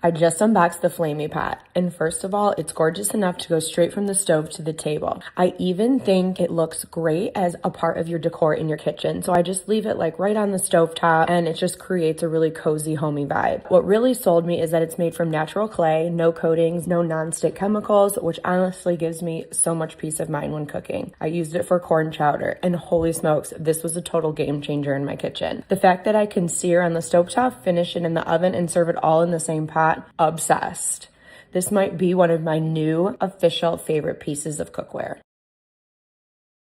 I just unboxed the Flami Pot, and first of all, it's gorgeous enough to go straight from the stove to the table. I even think it looks great as a part of your decor in your kitchen, so I just leave it like right on the stovetop, and it just creates a really cozy, homey vibe. What really sold me is that it's made from natural clay, no coatings, no non-stick chemicals, which honestly gives me so much peace of mind when cooking. I used it for corn chowder, and holy smokes, this was a total game changer in my kitchen. The fact that I can sear on the stovetop, finish it in the oven, and serve it all in the same pot, obsessed. This might be one of my new official favorite pieces of cookware.